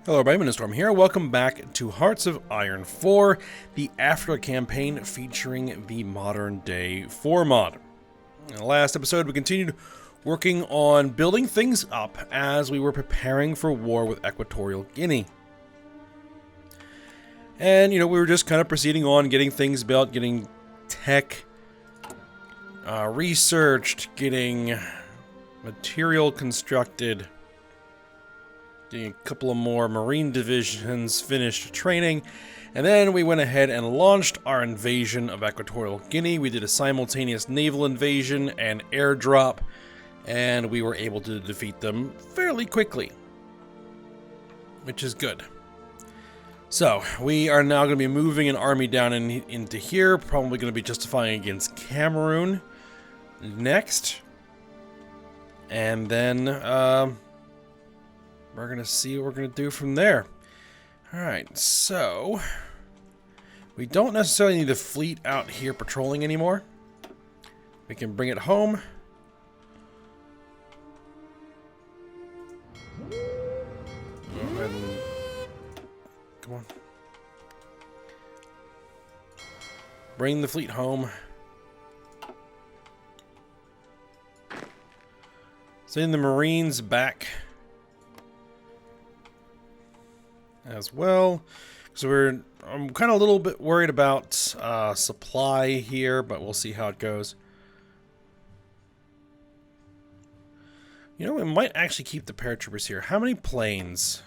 Hello everybody, Storm here. Welcome back to Hearts of Iron 4, the Afterlife campaign featuring the modern day 4 mod. In the last episode, we continued working on building things up as we were preparing for war with Equatorial Guinea. And, we were just kind of proceeding on, getting things built, getting tech researched, getting material constructed, getting a couple of more Marine divisions finished training, and then we went ahead and launched our invasion of Equatorial Guinea. We did a simultaneous naval invasion and airdrop, and we were able to defeat them fairly quickly, which is good. So, we are now going to be moving an army down into here, probably going to be justifying against Cameroon next, and then we're going to see what we're going to do from there. Alright, so we don't necessarily need the fleet out here patrolling anymore. We can bring it home. Go ahead and... Come on. Bring the fleet home. Send the Marines back as well. So I'm kind of a little bit worried about supply here, but we'll see how it goes. We might actually keep the paratroopers here. How many planes?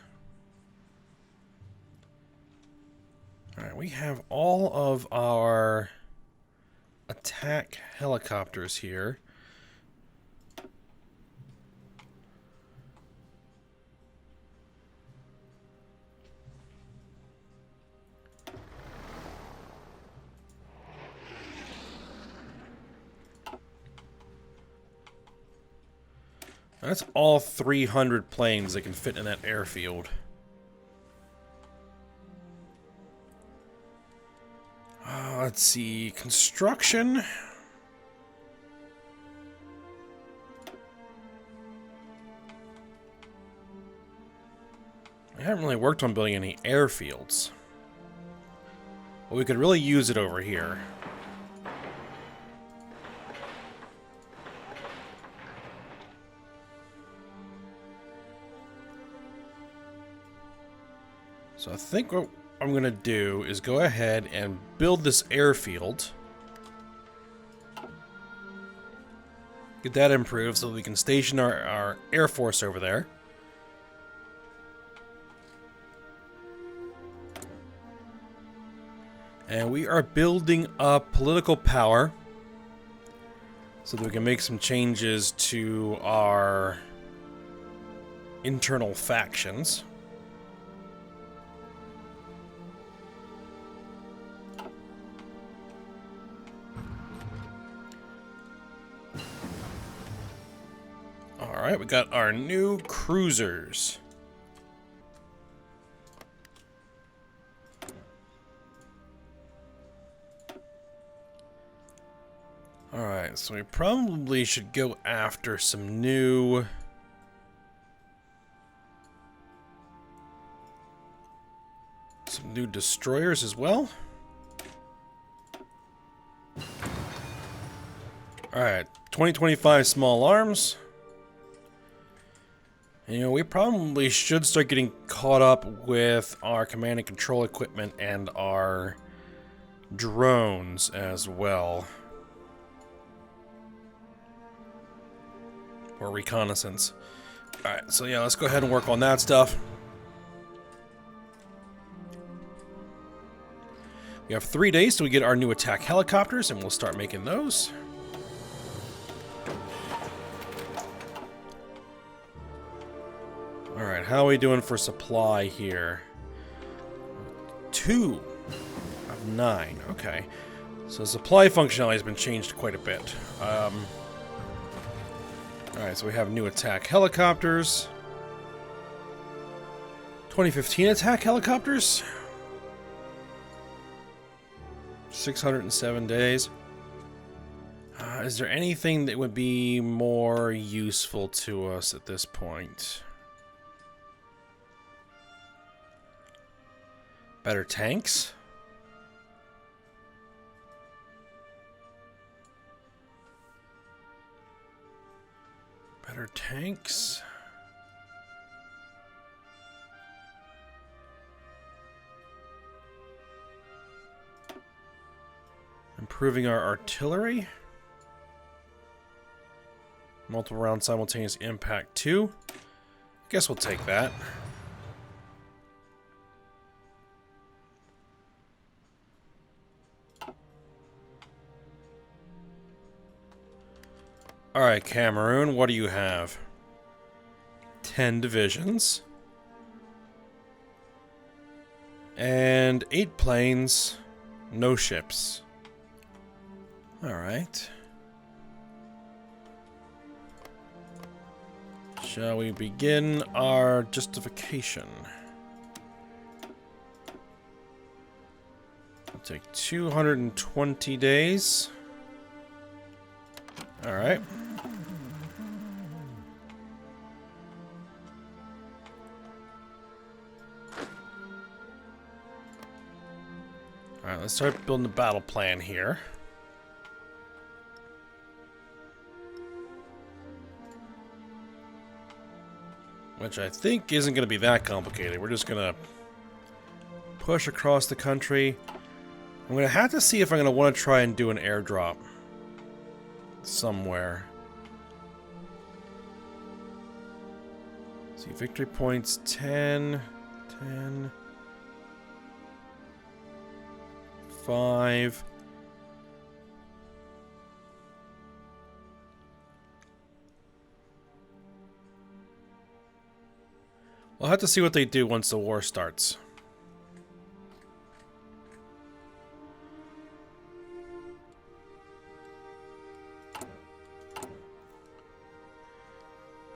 Alright, we have all of our attack helicopters here. That's all 300 planes that can fit in that airfield. Let's see, construction. I haven't really worked on building any airfields, but we could really use it over here. So I think what I'm going to do is go ahead and build this airfield. Get that improved so that we can station our Air Force over there. And we are building up political power so that we can make some changes to our internal factions. Alright, we got our new cruisers. Alright, so we probably should go after some new... destroyers as well. Alright, 2025 small arms. We probably should start getting caught up with our command and control equipment and our drones as well. Or reconnaissance. Alright, so yeah, let's go ahead and work on that stuff. We have 3 days till we get our new attack helicopters, and we'll start making those. Alright, how are we doing for supply here? 2 of 9. Okay. So supply functionality has been changed quite a bit. Alright, so we have new attack helicopters. 2015 attack helicopters. 607 days. Is there anything that would be more useful to us at this point? Better tanks. Better tanks. Improving our artillery. Multiple round simultaneous impact 2. Guess we'll take that. Alright, Cameroon, what do you have? 10 divisions. And 8 planes, no ships. Alright. Shall we begin our justification? It'll take 220 days. Alright. Alright, let's start building the battle plan here. Which I think isn't going to be that complicated. We're just going to push across the country. I'm going to have to see if I'm going to want to try and do an airdrop somewhere. See, victory points 10, 10, 5. We'll have to see what they do once the war starts.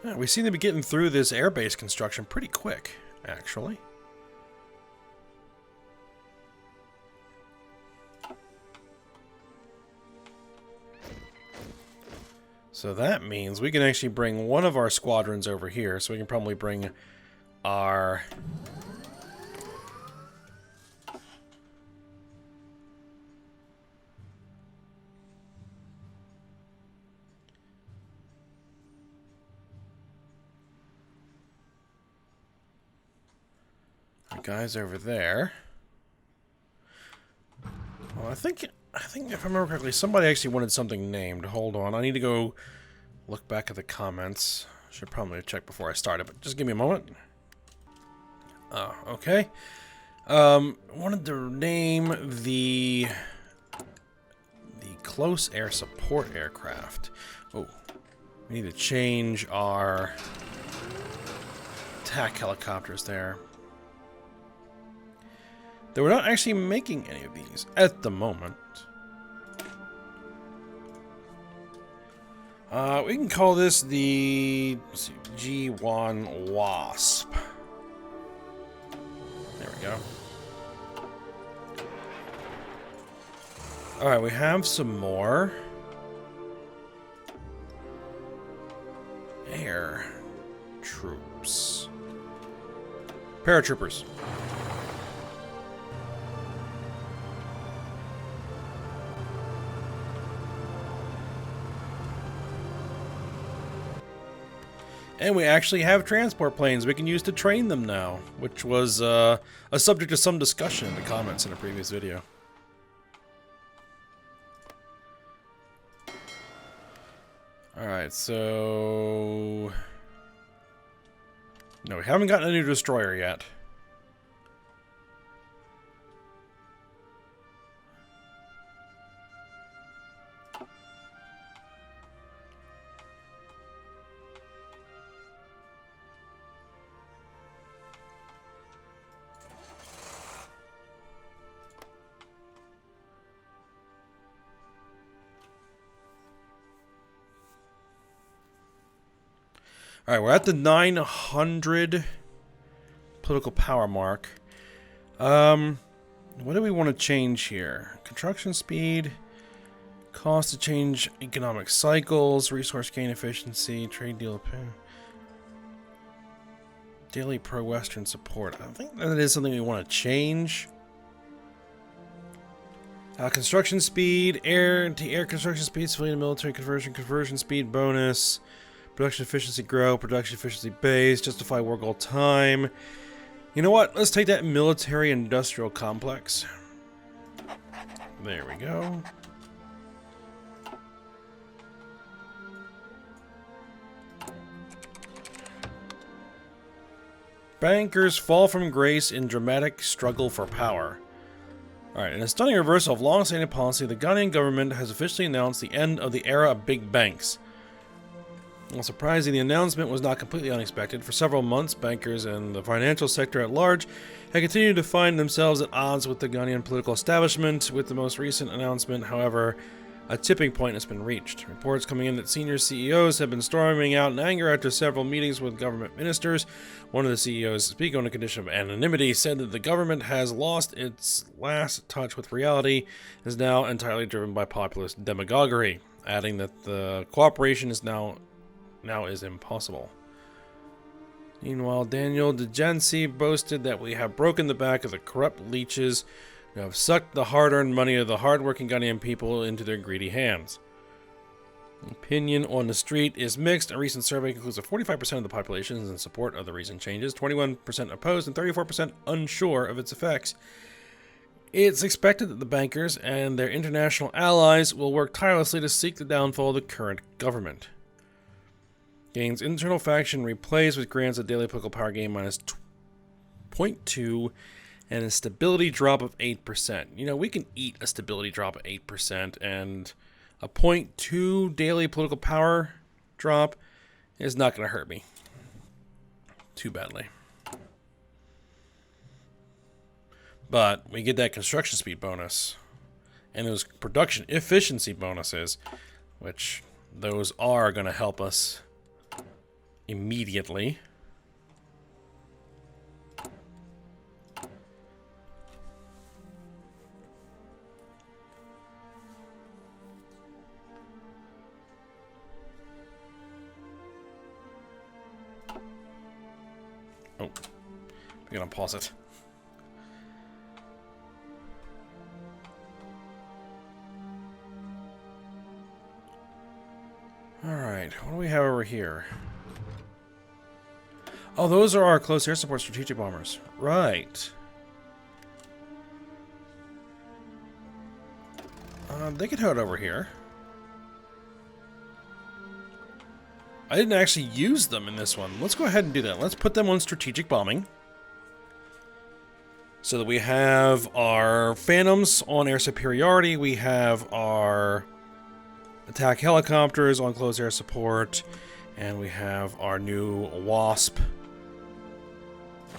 Yeah, we seem to be getting through this airbase construction pretty quick, actually. So that means we can actually bring one of our squadrons over here, so we can probably bring our guys over there. Well, I think if I remember correctly, somebody actually wanted something named. Hold on, I need to go look back at the comments. Should probably check before I started, but just give me a moment. Oh, okay. Wanted to name the close air support aircraft. Oh, we need to change our attack helicopters there. Though we're not actually making any of these at the moment. We can call this the G1 Wasp. There we go. Alright, we have some more air troops. Paratroopers. And we actually have transport planes we can use to train them now, which was a subject of some discussion in the comments in a previous video. Alright, so... No, we haven't gotten a new destroyer yet. Alright, we're at the 900 political power mark. What do we want to change here? Construction speed, cost to change economic cycles, resource gain efficiency, trade deal, daily pro-Western support. I think that is something we want to change. Construction speed, air-to-air construction speed, civilian military conversion speed bonus, production efficiency grow, production efficiency base, justify work all time. You know what? Let's take that military industrial complex. There we go. Bankers fall from grace in dramatic struggle for power. Alright, in a stunning reversal of long-standing policy, the Ghanaian government has officially announced the end of the era of big banks. While surprising, the announcement was not completely unexpected. For several months, bankers and the financial sector at large had continued to find themselves at odds with the Ghanaian political establishment. With the most recent announcement, however, a tipping point has been reached. Reports coming in that senior CEOs have been storming out in anger after several meetings with government ministers. One of the CEOs, speaking on a condition of anonymity, said that the government has lost its last touch with reality and is now entirely driven by populist demagoguery, adding that the cooperation is now is impossible. Meanwhile, Daniel DeGency boasted that we have broken the back of the corrupt leeches who have sucked the hard-earned money of the hard-working Ghanaian people into their greedy hands. Opinion on the street is mixed. A recent survey concludes that 45% of the population is in support of the recent changes, 21% opposed, and 34% unsure of its effects. It's expected that the bankers and their international allies will work tirelessly to seek the downfall of the current government. Gains internal faction replays with grants a daily political power gain minus 0.2 and a stability drop of 8%. You know, we can eat a stability drop of 8%, and a 0.2 daily political power drop is not going to hurt me too badly. But we get that construction speed bonus and those production efficiency bonuses, which those are going to help us immediately. Oh, we're gonna pause it. Alright, what do we have over here? Oh, those are our close air support strategic bombers. Right. They could head over here. I didn't actually use them in this one. Let's go ahead and do that. Let's put them on strategic bombing, so that we have our Phantoms on air superiority. We have our attack helicopters on close air support. And we have our new Wasp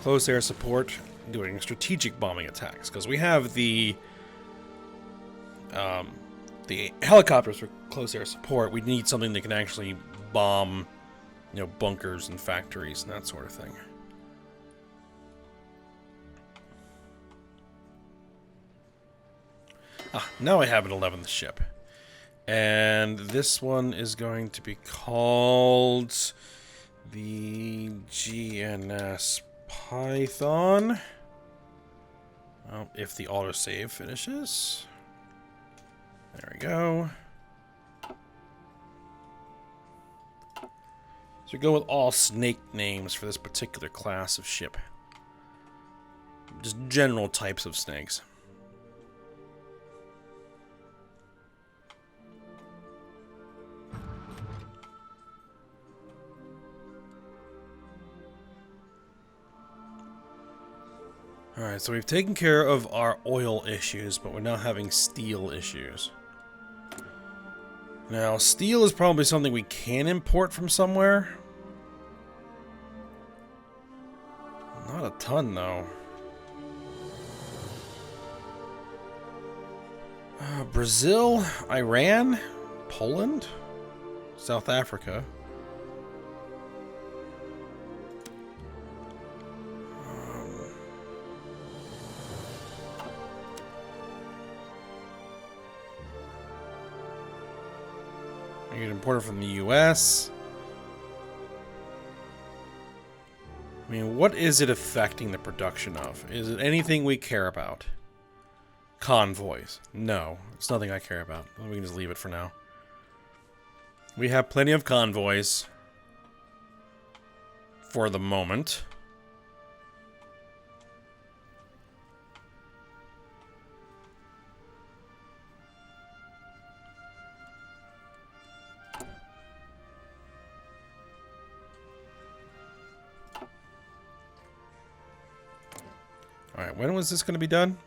close air support doing strategic bombing attacks. Because we have the helicopters for close air support. We need something that can actually bomb, you know, bunkers and factories and that sort of thing. Now I have an 11th ship. And this one is going to be called the GNS Python. Well, if the autosave finishes. There we go. So we go with all snake names for this particular class of ship. Just general types of snakes. Alright, so we've taken care of our oil issues, but we're now having steel issues. Now, steel is probably something we can import from somewhere. Not a ton, though. Brazil, Iran, Poland, South Africa. You can import it from the US. I mean, what is it affecting the production of? Is it anything we care about? Convoys. No, it's nothing I care about. We can just leave it for now. We have plenty of convoys. For the moment. Alright, when was this going to be done?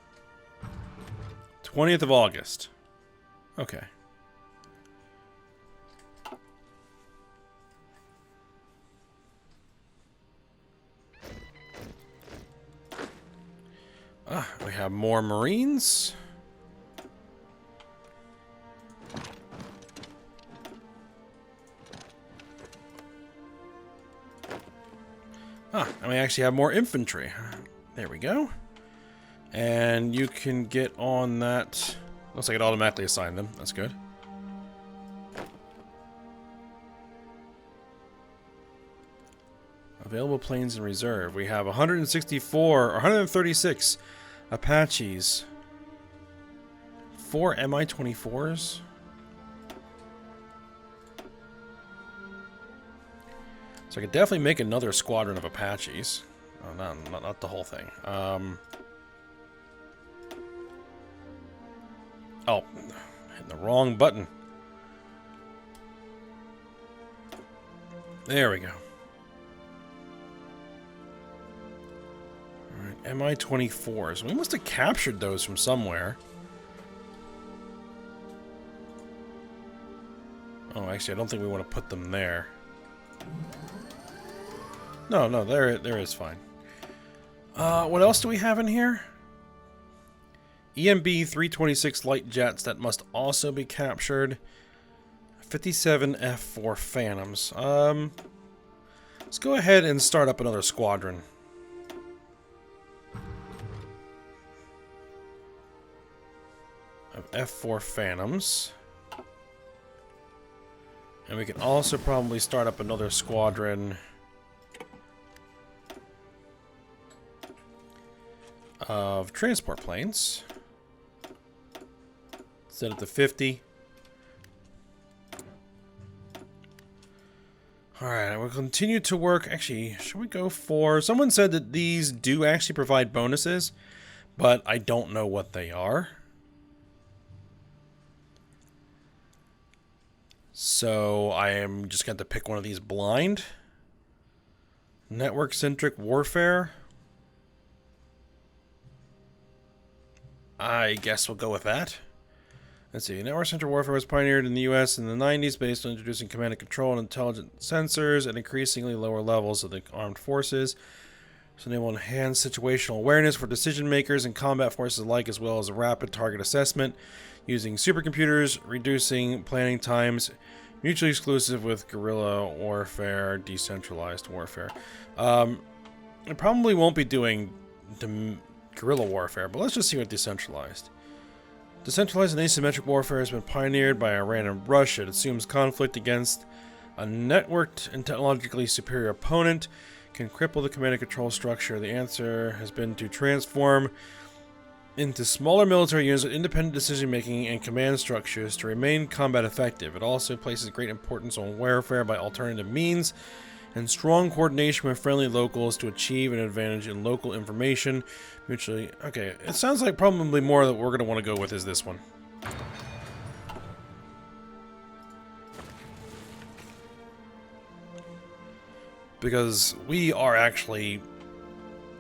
20th of August. Okay. We have more Marines. And we actually have more infantry. There we go. And you can get on that. Looks like it automatically assigned them. That's good. Available planes in reserve. We have 164 or 136 Apaches. 4 Mi-24s. So I could definitely make another squadron of Apaches. Oh, not the whole thing. Oh, hitting the wrong button. There we go. Alright, Mi-24s. We must have captured those from somewhere. Oh, actually, I don't think we want to put them there. No, there is fine. What else do we have in here? EMB 326 light jets that must also be captured. 57 F4 Phantoms. Let's go ahead and start up another squadron. Of F4 Phantoms. And we can also probably start up another squadron of transport planes. Set it to 50. Alright, we'll continue to work. Actually, should we go for... Someone said that these do actually provide bonuses, but I don't know what they are. So I am just going to pick one of these blind. Network-centric warfare. I guess we'll go with that. Let's see. Network-centric warfare was pioneered in the U.S. in the 90s based on introducing command and control and intelligent sensors at increasingly lower levels of the armed forces. So enable enhanced situational awareness for decision makers and combat forces alike, as well as a rapid target assessment using supercomputers, reducing planning times, mutually exclusive with guerrilla warfare, decentralized warfare. It probably won't be doing guerrilla warfare, but let's just see what decentralized. Decentralized and asymmetric warfare has been pioneered by Iran and Russia. It assumes conflict against a networked and technologically superior opponent can cripple the command and control structure. The answer has been to transform into smaller military units with independent decision-making and command structures to remain combat effective. It also places great importance on warfare by alternative means and strong coordination with friendly locals to achieve an advantage in local information. Mutually... Okay, it sounds like probably more that we're going to want to go with is this one. Because we are actually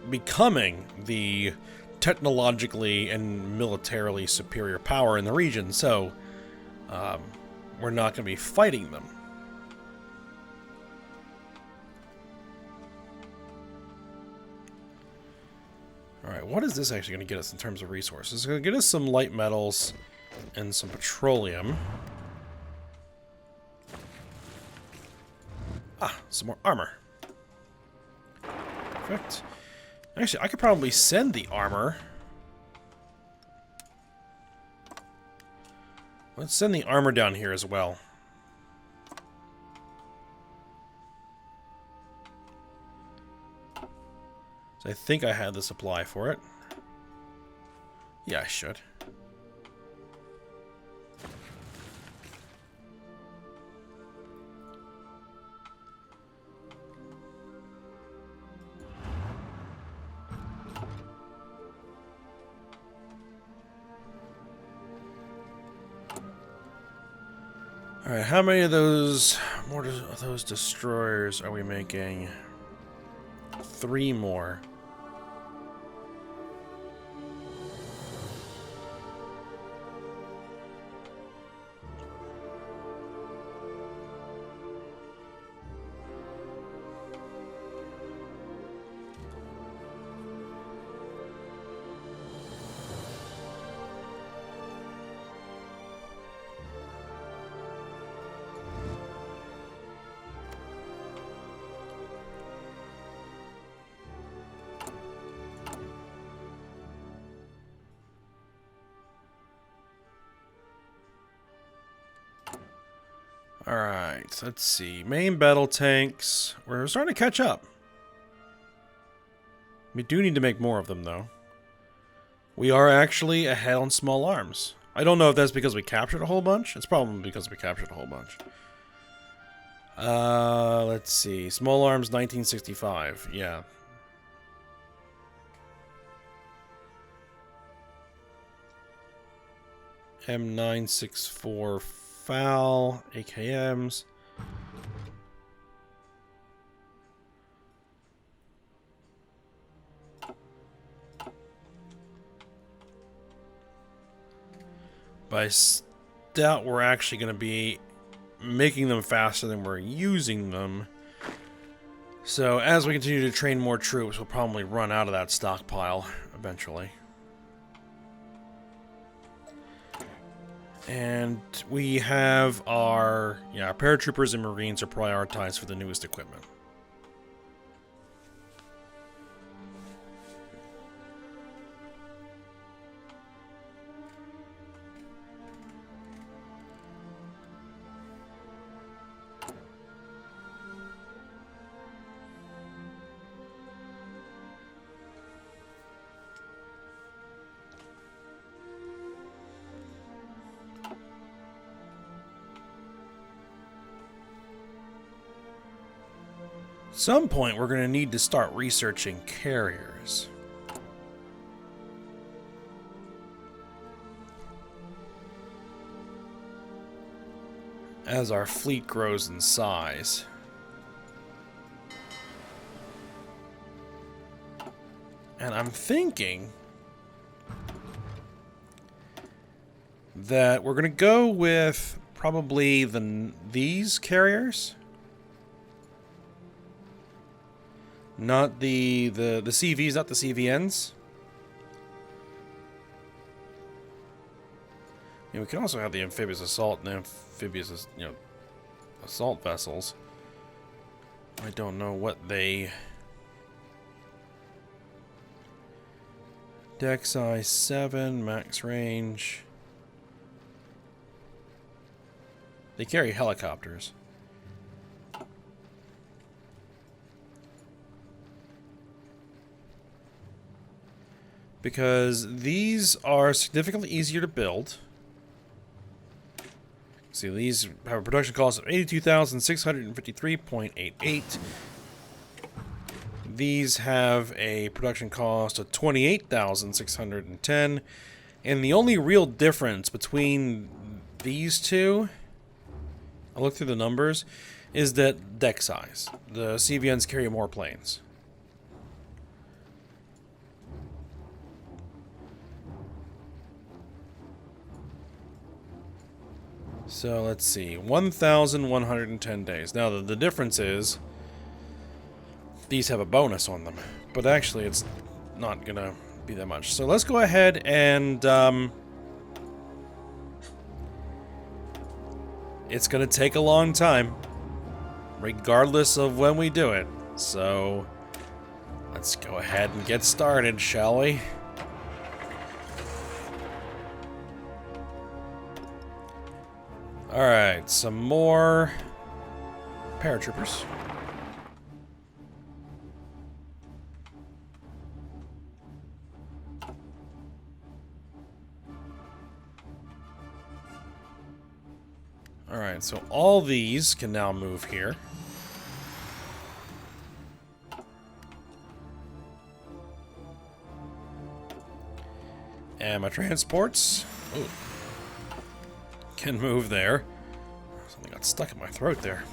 becoming the technologically and militarily superior power in the region, so we're not going to be fighting them. Alright, what is this actually going to get us in terms of resources? It's going to get us some light metals and some petroleum. Some more armor. Perfect. Actually, I could probably send the armor. Let's send the armor down here as well. So I think I had the supply for it. Yeah, I should. Alright, how many of those destroyers are we making? 3 more. Alright, let's see. Main battle tanks. We're starting to catch up. We do need to make more of them, though. We are actually ahead on small arms. I don't know if that's because we captured a whole bunch. It's probably because we captured a whole bunch. Let's see. Small arms, 1965. Yeah. M964 FAL, AKMs. But I doubt we're actually going to be making them faster than we're using them. So as we continue to train more troops, we'll probably run out of that stockpile eventually. And we have our paratroopers and Marines are prioritized for the newest equipment. At some point, we're going to need to start researching carriers. As our fleet grows in size. And I'm thinking that we're going to go with probably these carriers. Not the CVs, not the CVNs. We can also have the amphibious assault and amphibious, assault vessels. I don't know what they... Deck size 7, max range. They carry helicopters. Because these are significantly easier to build. See, these have a production cost of 82,653.88. These have a production cost of 28,610. And the only real difference between these two, I look through the numbers, is that deck size. The CVNs carry more planes. So let's see, 1,110 days. Now the difference is these have a bonus on them, but actually it's not gonna be that much. So let's go ahead and it's gonna take a long time, regardless of when we do it. So let's go ahead and get started, shall we? Alright, some more paratroopers. Alright, so all these can now move here. And my transports can move there. Something got stuck in my throat there.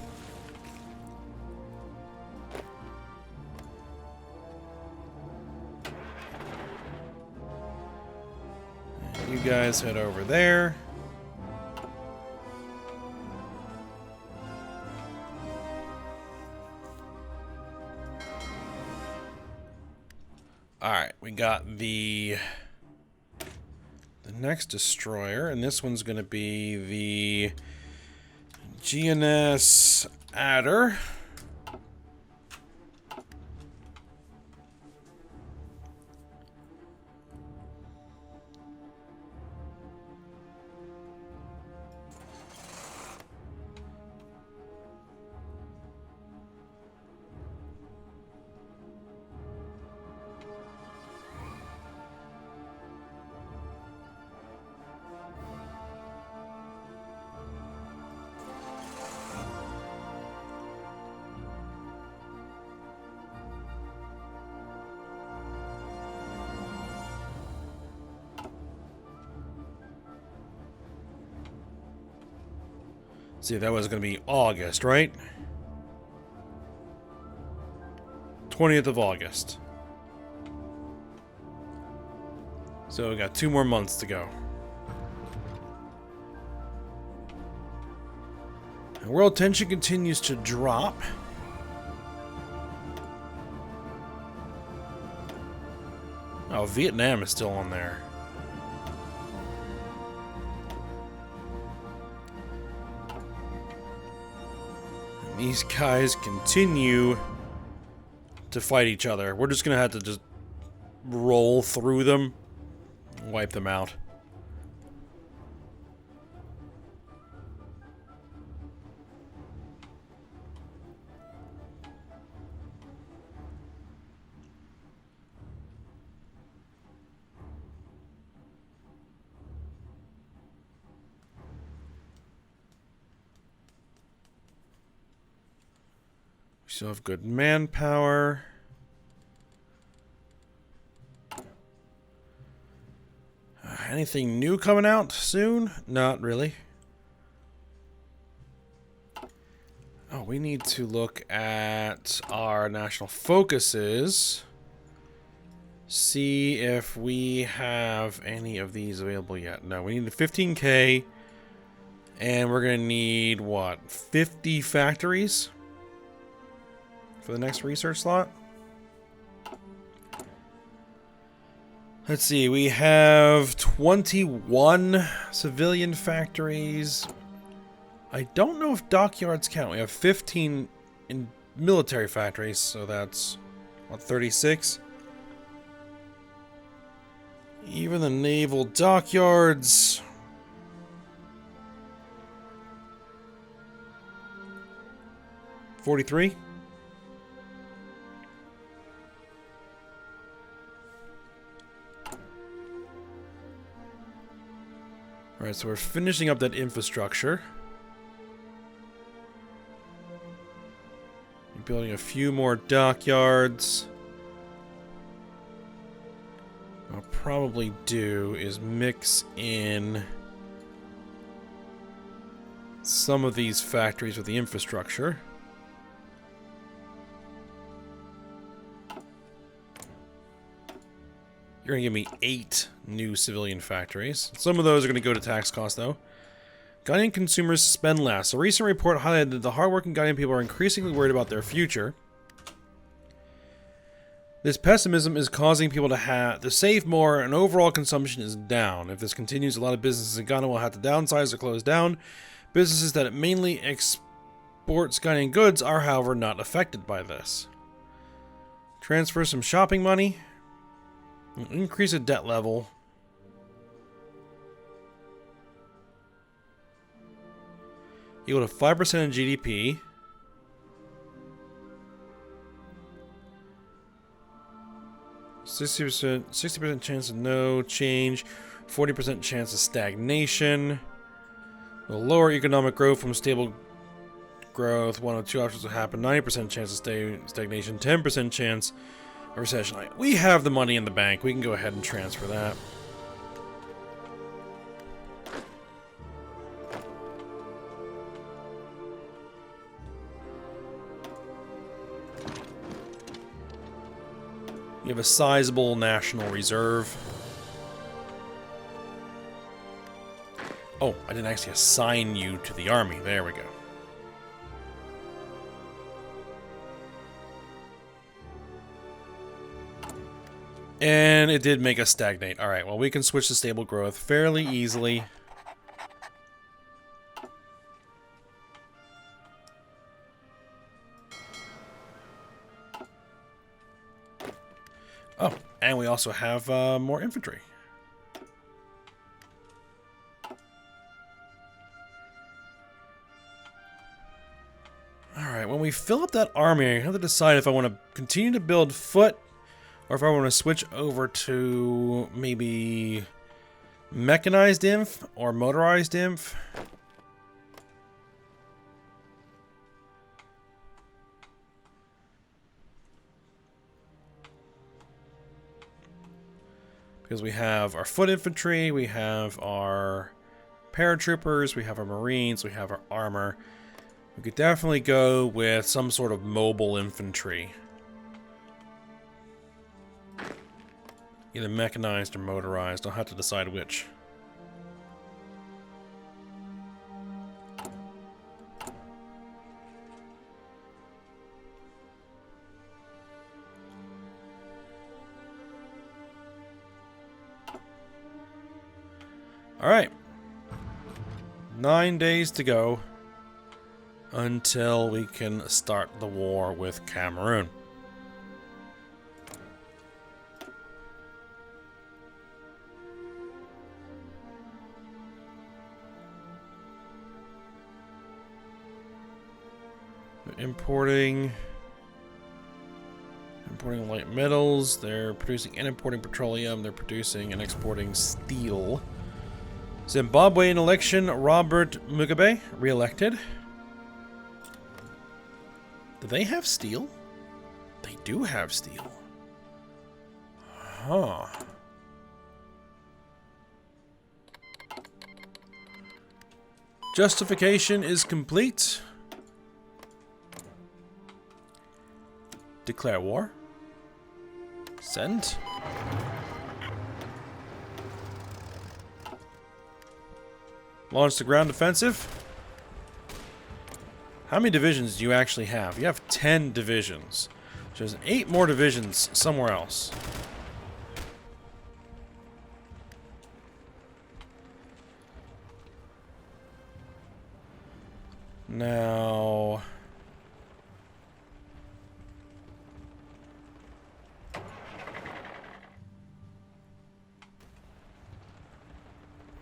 And you guys head over there. Alright, we got the next destroyer, and this one's going to be the GNS Adder. See, that was going to be August, right? 20th of August. So we got 2 more months to go. And world tension continues to drop. Oh, Vietnam is still on there. These guys continue to fight each other. We're just gonna have to just roll through them, wipe them out. We still have good manpower. Anything new coming out soon? Not really. Oh, we need to look at our national focuses. See if we have any of these available yet. No, we need the 15K. And we're going to need, what, 50 factories for the next research slot? Let's see, we have 21 civilian factories. I don't know if dockyards count. We have 15 in military factories, so that's, what, 36? Even the naval dockyards. $43? Alright, so we're finishing up that infrastructure. Building a few more dockyards. What I'll probably do is mix in some of these factories with the infrastructure. You're going to give me 8 new civilian factories. Some of those are going to go to tax costs, though. Ghanaian consumers spend less. A recent report highlighted that the hardworking Ghanaian people are increasingly worried about their future. This pessimism is causing people to save more, and overall consumption is down. If this continues, a lot of businesses in Ghana will have to downsize or close down. Businesses that mainly exports Ghanaian goods are, however, not affected by this. Transfer some shopping money. Increase a debt level. Equal to 5% of GDP. $60% chance of no change. 40% chance of stagnation. Will lower economic growth from stable growth. One of two options will happen. 90% chance of stagnation. 10% chance of recession. We have the money in the bank. We can go ahead and transfer that. You have a sizable national reserve. Oh, I didn't actually assign you to the army. There we go. And it did make us stagnate. Alright, well, we can switch to stable growth fairly easily. Oh, and we also have more infantry. Alright, when we fill up that army, I have to decide if I want to continue to build foot or if I want to switch over to maybe mechanized inf or motorized inf. Because we have our foot infantry, we have our paratroopers, we have our marines, we have our armor. We could definitely go with some sort of mobile infantry. Either mechanized or motorized. I'll have to decide which. Alright. 9 days to go until we can start the war with Cameroon. Importing light metals. They're producing and importing petroleum. They're producing and exporting steel. Zimbabwean election. Robert Mugabe re-elected. Do they have steel? They do have steel. Huh. Justification is complete. Declare war. Send. Launch the ground offensive. How many divisions do you actually have? You have 10 divisions. So there's 8 more divisions somewhere else. Now...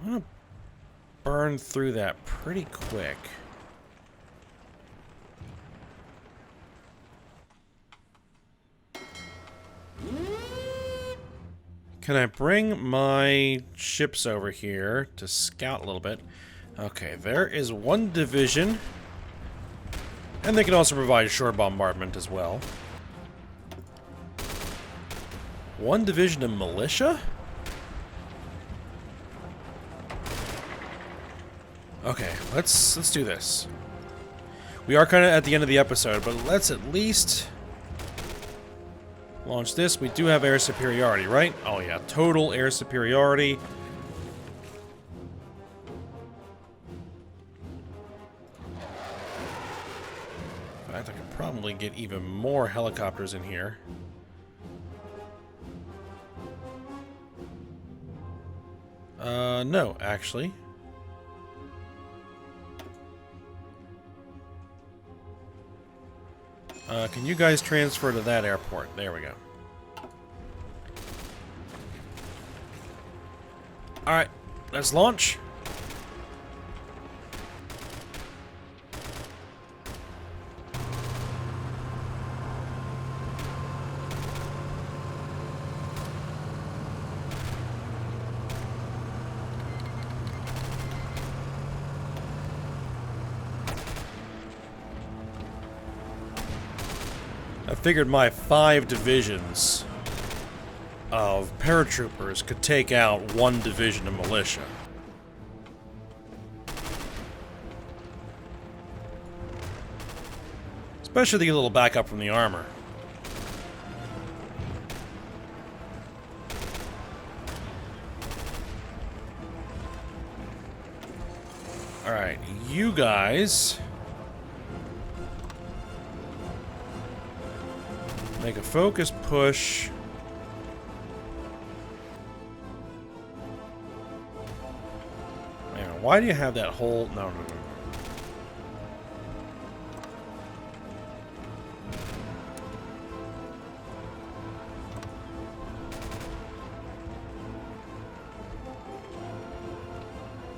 I'm gonna burn through that pretty quick. Can I bring my ships over here to scout a little bit? Okay, there is one division. And they can also provide shore bombardment as well. One division of militia? Okay, let's do this. We are kind of at the end of the episode, but let's at least launch this. We do have air superiority, right? Oh yeah, total air superiority. In fact, I could probably get even more helicopters in here. No, actually. Can you guys transfer to that airport? There we go. Alright, let's launch. figured my 5 divisions of paratroopers could take out 1 division of militia. Especially to get a little backup from the armor. Alright, you guys make a focus push. Man, why do you have that whole... No.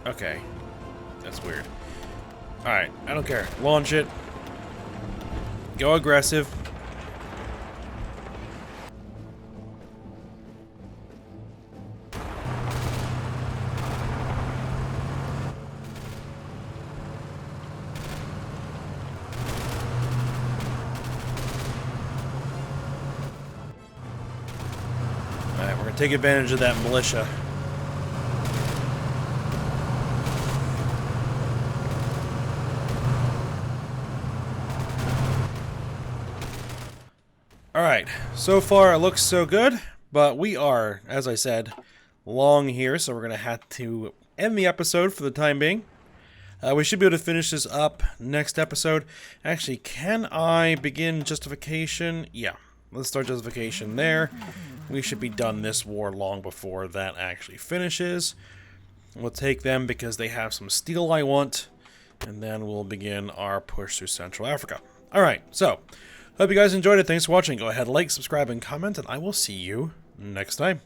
Okay. That's weird. Alright, I don't care. Launch it. Go aggressive. Alright, we're gonna take advantage of that militia. Alright, so far it looks so good, but we are, as I said, long here, so we're going to have to end the episode for the time being. We should be able to finish this up next episode. Actually, can I begin justification? Yeah, let's start justification there. We should be done this war long before that actually finishes. We'll take them because they have some steel I want, and then we'll begin our push through Central Africa. Alright, so... hope you guys enjoyed it. Thanks for watching. Go ahead, like, subscribe, and comment, and I will see you next time.